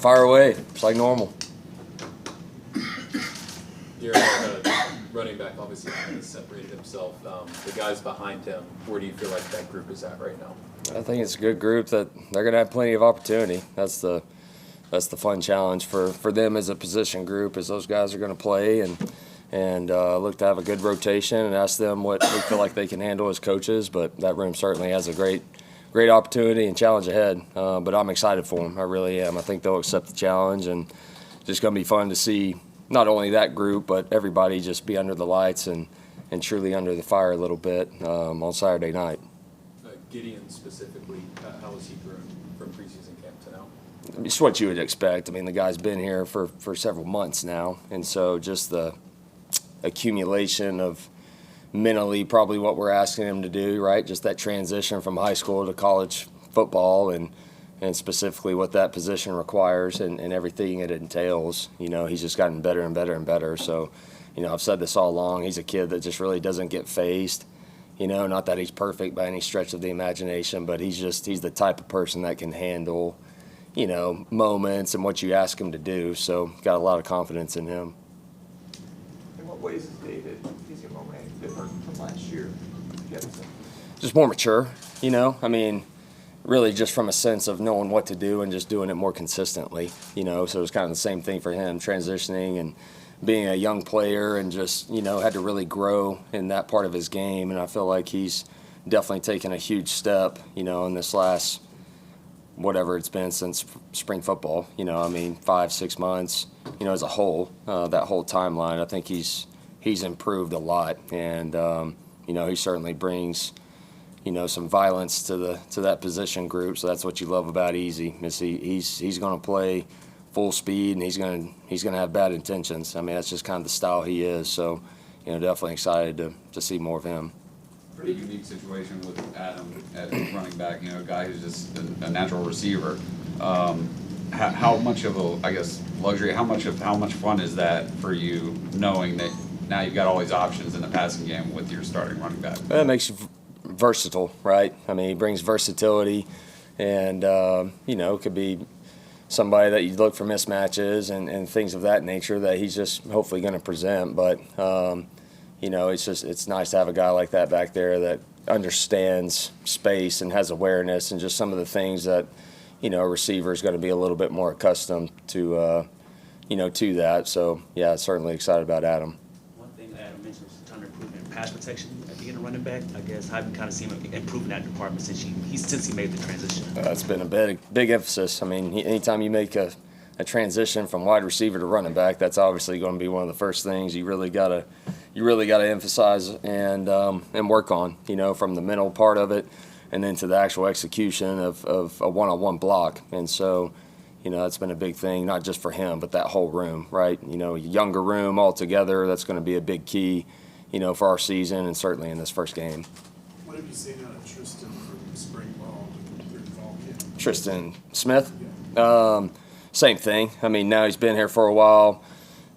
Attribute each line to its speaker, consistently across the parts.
Speaker 1: Fire away. It's like normal.
Speaker 2: Your running back obviously has separated himself. The guys behind him, where do you feel like that group is at right now?
Speaker 1: I think it's a good group that they're going to have plenty of opportunity. That's the fun challenge for them as a position group, is those guys are going to play and look to have a good rotation and ask them what we feel like they can handle as coaches. But that room certainly has a great opportunity and challenge ahead. But I'm excited for them. I really am. I think they'll accept the challenge, and just going to be fun to see not only that group but everybody just be under the lights and truly under the fire a little bit on Saturday night.
Speaker 2: Gideon specifically, how has he grown from preseason camp to now?
Speaker 1: It's what you would expect. I mean, the guy's been here for several months now, and so just the accumulation of mentally probably what we're asking him to do, right? Just that transition from high school to college football and specifically what that position requires and everything it entails. You know, he's just gotten better and better and better. So, you know, I've said this all along, he's a kid that just really doesn't get phased. You know, not that he's perfect by any stretch of the imagination, but he's the type of person that can handle, you know, moments and what you ask him to do. So got a lot of confidence in him.
Speaker 3: In what ways is David Eziomume different from last year?
Speaker 1: Just more mature, you know. I mean, really just from a sense of knowing what to do and just doing it more consistently, you know. So it was kind of the same thing for him, transitioning and being a young player and just, you know, had to really grow in that part of his game. And I feel like he's definitely taken a huge step, you know, in this last, whatever it's been since spring football, you know, I mean, 5-6 months, you know, as a whole, that whole timeline. I think he's improved a lot. And, you know, he certainly brings, you know, some violence to that position group. So that's what you love about Easy, is he's going to play full speed and he's going to have bad intentions. I mean, that's just kind of the style he is. So, you know, definitely excited to see more of him.
Speaker 4: Pretty unique situation with Adam at running back. You know, a guy who's just a natural receiver. How much of a, I guess, luxury? How much fun is that for you, knowing that now you've got all these options in the passing game with your starting running back?
Speaker 1: It makes you versatile, right? I mean, he brings versatility, and you know, it could be somebody that you look for mismatches and things of that nature that he's just hopefully going to present. But you know, it's nice to have a guy like that back there that understands space and has awareness and just some of the things that, you know, a receiver is going to be a little bit more accustomed to, you know, to that. So yeah, certainly excited about Adam.
Speaker 5: One thing Adam mentioned was trying to improve in pass protection at being a running back. I guess how you kind of seen him improve in that department since he made the transition.
Speaker 1: It's been a big emphasis. I mean, anytime you make a transition from wide receiver to running back, that's obviously going to be one of the first things you really gotta emphasize and work on. You know, from the mental part of it, and then to the actual execution of a one-on-one block. And so, you know, that's been a big thing, not just for him, but that whole room, right? You know, younger room altogether. That's going to be a big key, you know, for our season and certainly in this first game.
Speaker 6: What have you seen out of Tristan from spring ball through fall camp?
Speaker 1: Tristan Smith? Yeah. Same thing. I mean, now he's been here for a while.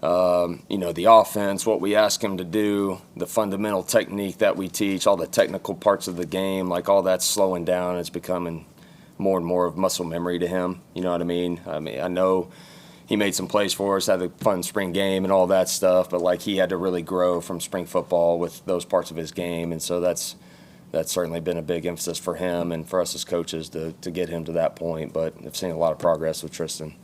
Speaker 1: You know, the offense, what we ask him to do, the fundamental technique that we teach, all the technical parts of the game, like all that's slowing down. It's becoming more and more of muscle memory to him. You know what I mean? I know he made some plays for us, had a fun spring game and all that stuff, but like he had to really grow from spring football with those parts of his game. And so that's certainly been a big emphasis for him and for us as coaches to get him to that point. But I've seen a lot of progress with Tristan.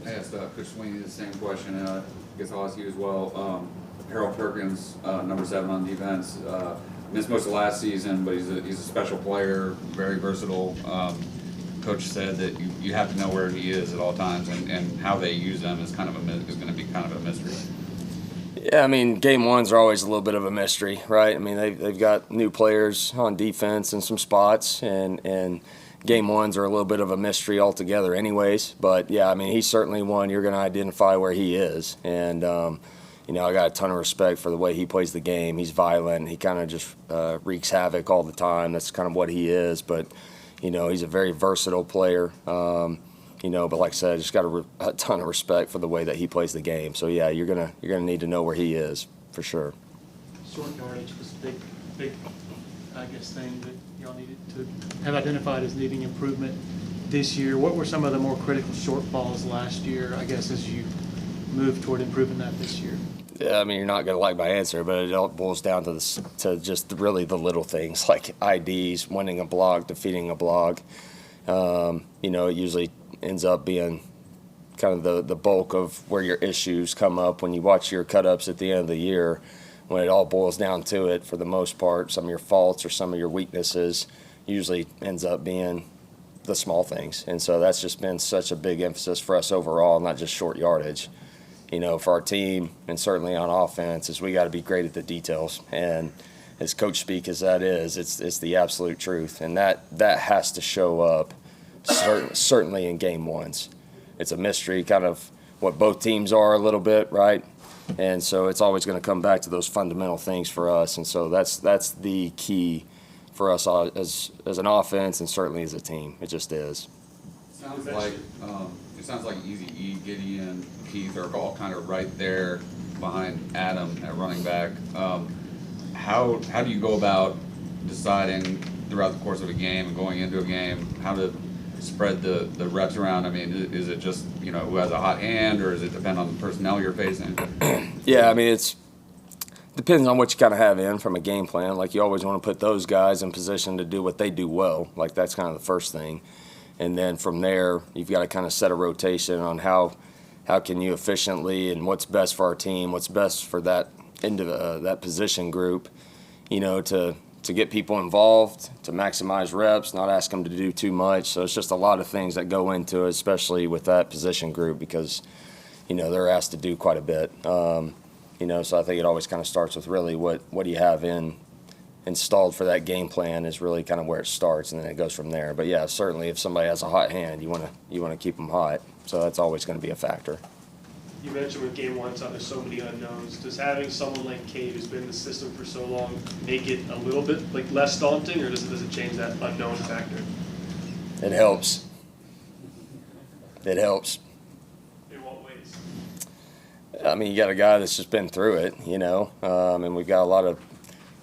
Speaker 4: I asked Coach Sweeney the same question. I guess I'll ask you as well. Harold Perkins, number 7 on defense, missed most of last season, but he's a special player, very versatile. Coach said that you have to know where he is at all times, and how they use him is going to be kind of a mystery.
Speaker 1: Yeah, I mean, game ones are always a little bit of a mystery, right? I mean, they've got new players on defense in some spots, and game ones are a little bit of a mystery altogether anyways. But, yeah, I mean, he's certainly one you're going to identify where he is. And, you know, I got a ton of respect for the way he plays the game. He's violent. He kind of just wreaks havoc all the time. That's kind of what he is. But, you know, he's a very versatile player. You know, but like I said, just got a ton of respect for the way that he plays the game. So, yeah, you're gonna need to know where he is for sure.
Speaker 7: Short yardage was a big, I guess, thing that y'all needed to have identified as needing improvement. this year. What were some of the more critical shortfalls last year, I guess, as you move toward improving that this year?
Speaker 1: Yeah, I mean, you're not going to like my answer, but it all boils down to this, to just really the little things like IDs, winning a block, defeating a block. You know, it usually ends up being kind of the bulk of where your issues come up when you watch your cut-ups at the end of the year. When it all boils down to it, for the most part, some of your faults or some of your weaknesses usually ends up being the small things. And so that's just been such a big emphasis for us overall, not just short yardage. You know, for our team and certainly on offense, is we got to be great at the details. And as coach speak as that is, it's the absolute truth. And that has to show up certainly in game ones. It's a mystery, kind of what both teams are a little bit, right? And so it's always going to come back to those fundamental things for us. And so that's the key for us as an offense and certainly as a team. It just is.
Speaker 4: It sounds like Easy E, Gideon, Keith are all kind of right there behind Adam at running back. How do you go about deciding throughout the course of a game and going into a game how to spread the reps around? I mean, is it just, you know, who has a hot hand, or does it depend on the personnel you're facing?
Speaker 1: Yeah, I mean, it's depends on what you kind of have in from a game plan. Like, you always want to put those guys in position to do what they do well. Like, that's kind of the first thing. And then from there, you've got to kind of set a rotation on how can you efficiently and what's best for our team, what's best for that that position group, you know, to get people involved, to maximize reps, not ask them to do too much. So it's just a lot of things that go into it, especially with that position group, because, you know, they're asked to do quite a bit. You know, so I think it always kind of starts with really what do you have installed for that game plan is really kind of where it starts, and then it goes from there. But yeah, certainly if somebody has a hot hand, you want to keep them hot. So that's always going to be a factor.
Speaker 8: You mentioned with game one, there's so many unknowns. Does having someone like Cade, who's been in the system for so long, make it a little bit like less daunting, or does it change that unknown factor?
Speaker 1: It helps. It helps.
Speaker 8: In what ways?
Speaker 1: I mean, you got a guy that's just been through it, you know, and we've got a lot of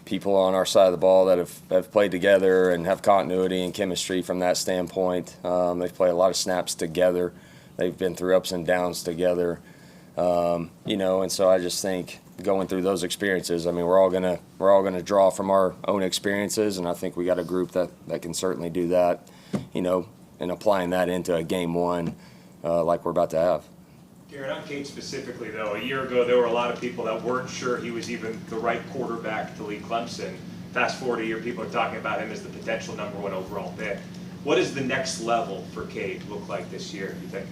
Speaker 1: people on our side of the ball that have played together and have continuity and chemistry from that standpoint. They've played a lot of snaps together. They've been through ups and downs together, you know, and so I just think going through those experiences, I mean, we're all gonna draw from our own experiences, and I think we got a group that can certainly do that, you know, and applying that into a game one like we're about to have.
Speaker 9: Garrett, on Cade specifically, though, a year ago there were a lot of people that weren't sure he was even the right quarterback to lead Clemson. Fast forward a year, people are talking about him as the potential #1 overall pick. What does the next level for Cade look like this year, you think?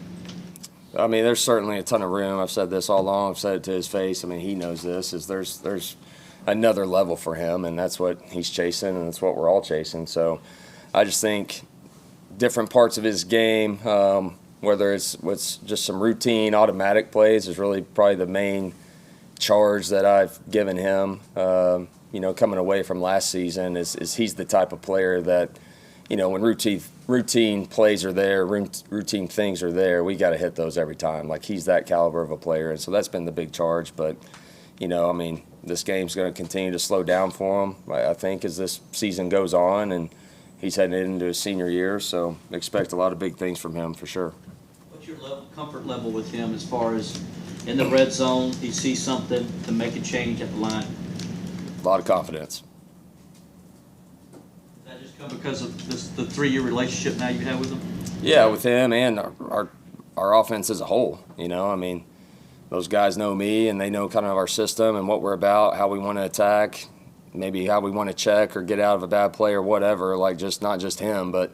Speaker 1: I mean, there's certainly a ton of room. I've said this all along. I've said it to his face. I mean, he knows this. There's another level for him, and that's what he's chasing, and that's what we're all chasing. So I just think different parts of his game, whether it's just some routine automatic plays, is really probably the main charge that I've given him. You know, coming away from last season, is he's the type of player that, you know, when routine plays are there, routine things are there, we got to hit those every time. Like, he's that caliber of a player, and so that's been the big charge. But, you know, I mean, this game's going to continue to slow down for him, I think, as this season goes on, and he's heading into his senior year, so expect a lot of big things from him for sure.
Speaker 7: What's your comfort level with him as far as in the red zone, he sees something to make a change at the line?
Speaker 1: A lot of confidence.
Speaker 7: Does that just come because of the 3-year relationship now you have with him?
Speaker 1: Yeah, with him and our offense as a whole. You know, I mean, those guys know me, and they know kind of our system and what we're about, how we want to attack, maybe how we want to check or get out of a bad play or whatever. Like, just not just him, but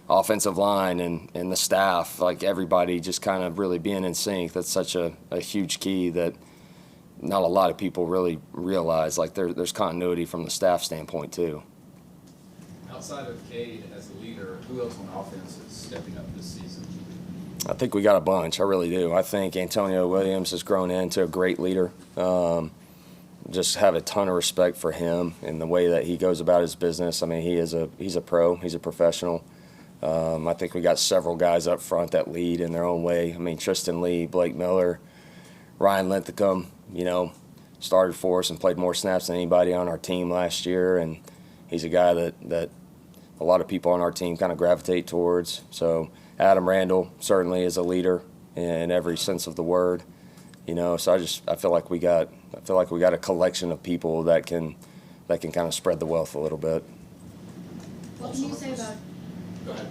Speaker 1: offensive line and the staff, like everybody just kind of really being in sync. That's such a huge key that not a lot of people really realize. Like, there's continuity from the staff standpoint too.
Speaker 2: Outside of Cade as a leader, who else on offense is stepping up this season?
Speaker 1: I think we got a bunch. I really do. I think Antonio Williams has grown into a great leader. Just have a ton of respect for him and the way that he goes about his business. I mean, he's a pro. He's a professional. I think we got several guys up front that lead in their own way. I mean, Tristan Lee, Blake Miller, Ryan Linthicum, you know, started for us and played more snaps than anybody on our team last year, and he's a guy that a lot of people on our team kind of gravitate towards. So Adam Randall certainly is a leader in every sense of the word. So I feel like we got a collection of people that can kind of spread the wealth a little bit.
Speaker 10: What can you say about
Speaker 2: Go ahead.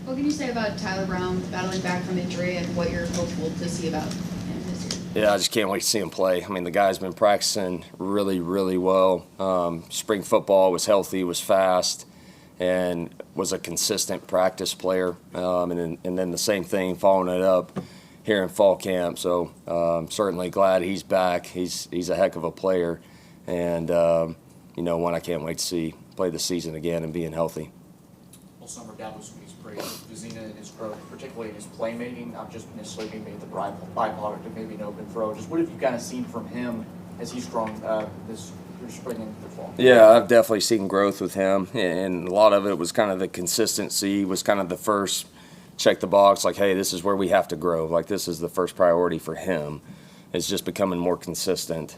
Speaker 10: What can you say about Tyler Brown battling back from injury and what you're hopeful to see about him this year?
Speaker 1: Yeah, I just can't wait to see him play. I mean, the guy's been practicing really, really well. Spring football was healthy, was fast, and was a consistent practice player. And then the same thing following it up here in fall camp. So certainly glad he's back. He's a heck of a player, and one I can't wait to see play the season again and being healthy.
Speaker 3: Well, summer dad was praised Vizzina in his growth, particularly in his playmaking, not just necessarily being made the byproduct of maybe an open throw. Just what have you kind of seen from him as he's grown this spring and the fall?
Speaker 1: Yeah, I've definitely seen growth with him, and a lot of it was kind of the consistency was kind of the first check the box, like, hey, this is where we have to grow. Like, this is the first priority for him. It's just becoming more consistent.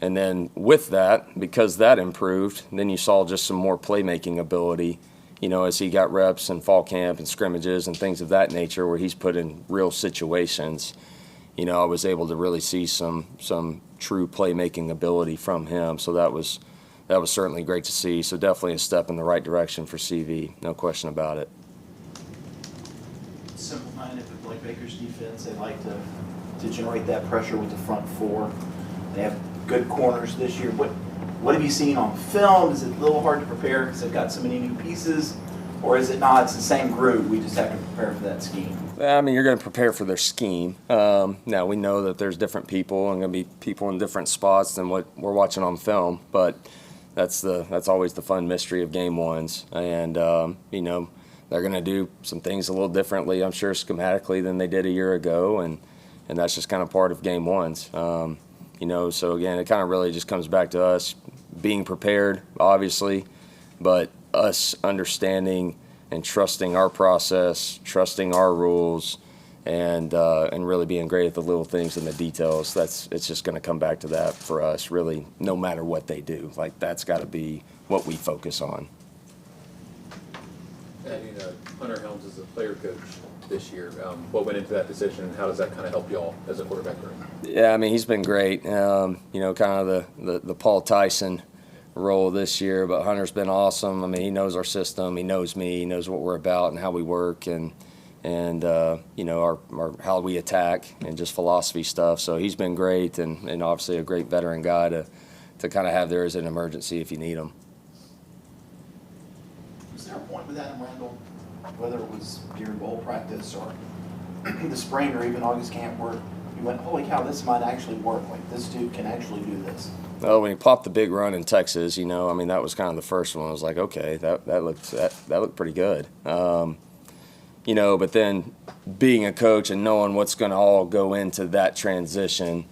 Speaker 1: And then with that, because that improved, then you saw just some more playmaking ability, as he got reps in fall camp and scrimmages and things of that nature where he's put in real situations. I was able to really see some true playmaking ability from him. So that was certainly great to see. So definitely a step in the right direction for CV, no question about it.
Speaker 11: Simple-minded with Blake Baker's defense. They like to generate that pressure with the front four. They have good corners this year. What have you seen on film? Is it a little hard to prepare because they've got so many new pieces? Or is it not? It's the same group. We just have to prepare for that scheme.
Speaker 1: I mean, you're going to prepare for their scheme. Now, we know that there's different people and going to be people in different spots than what we're watching on film. But that's always the fun mystery of game ones. And, they're going to do some things a little differently, I'm sure, schematically than they did a year ago. And that's just kind of part of game ones. So again, it kind of really just comes back to us being prepared, obviously, but us understanding and trusting our process, trusting our rules, and really being great at the little things and the details. It's just going to come back to that for us, really, no matter what they do. Like, that's got to be what we focus on.
Speaker 2: Adding Hunter Helms as a player coach this year, what went into that decision, and how does that kind of help y'all as a quarterback room?
Speaker 1: Yeah, I mean, he's been great. Kind of the Paul Tyson role this year, but Hunter's been awesome. I mean, he knows our system, he knows me, he knows what we're about and how we work, and our how we attack and just philosophy stuff. So he's been great, and obviously a great veteran guy to kind of have there as an emergency if you need him.
Speaker 11: Was there a point with Adam Randall, whether it was during bowl practice or the spring or even August camp, where you went, holy cow, this might actually work. Like, this dude can actually do this?
Speaker 1: Oh, when he popped the big run in Texas, I mean, that was kind of the first one. I was like, okay, that looked pretty good. But then being a coach and knowing what's going to all go into that transition,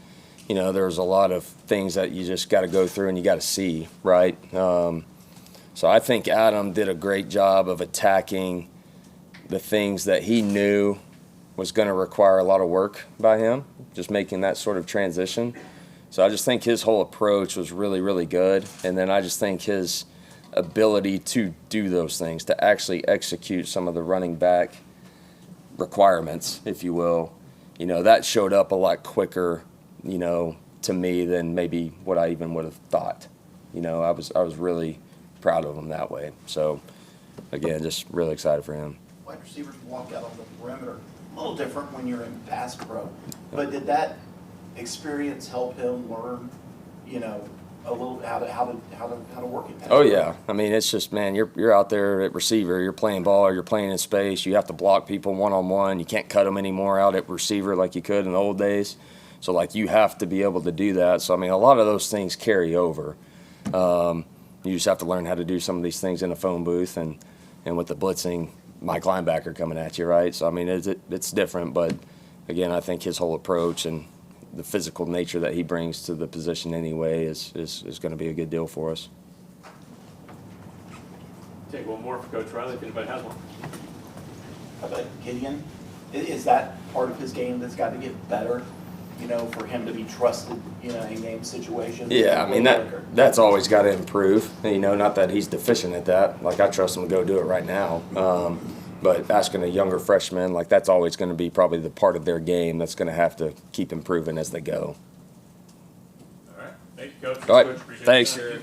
Speaker 1: there's a lot of things that you just got to go through and you got to see, right? So I think Adam did a great job of attacking the things that he knew was going to require a lot of work by him, just making that sort of transition. So I just think his whole approach was really, really good. And then I just think his ability to do those things, to actually execute some of the running back requirements, if you will, that showed up a lot quicker, to me than maybe what I even would have thought. I was really proud of him that way. So, again, just really excited for him.
Speaker 11: Wide receivers walk out on the perimeter. A little different when you're in pass pro. But did that experience help him learn, a little how to work in pass pro?
Speaker 1: Oh yeah, I mean, it's just, man, you're out there at receiver, you're playing ball, or you're playing in space. You have to block people one-on-one. You can't cut them anymore out at receiver like you could in the old days. So you have to be able to do that. So I mean, a lot of those things carry over. You just have to learn how to do some of these things in a phone booth and with the blitzing Mike linebacker coming at you, right? So I mean, it's different, but again, I think his whole approach and the physical nature that he brings to the position anyway is going to be a good deal for us.
Speaker 8: Take one more for Coach Riley if anybody has one.
Speaker 11: How about Gideon? Is that part of his game that's got to get better? For him to be trusted, in game situations?
Speaker 1: Yeah, I mean, that's always got to improve. Not that he's deficient at that. Like, I trust him to go do it right now. But asking a younger freshman, like that's always going to be probably the part of their game that's going to have to keep improving as they go.
Speaker 9: All right, thank you, Coach.
Speaker 1: All right,
Speaker 9: Coach, appreciate
Speaker 1: thanks.
Speaker 9: it.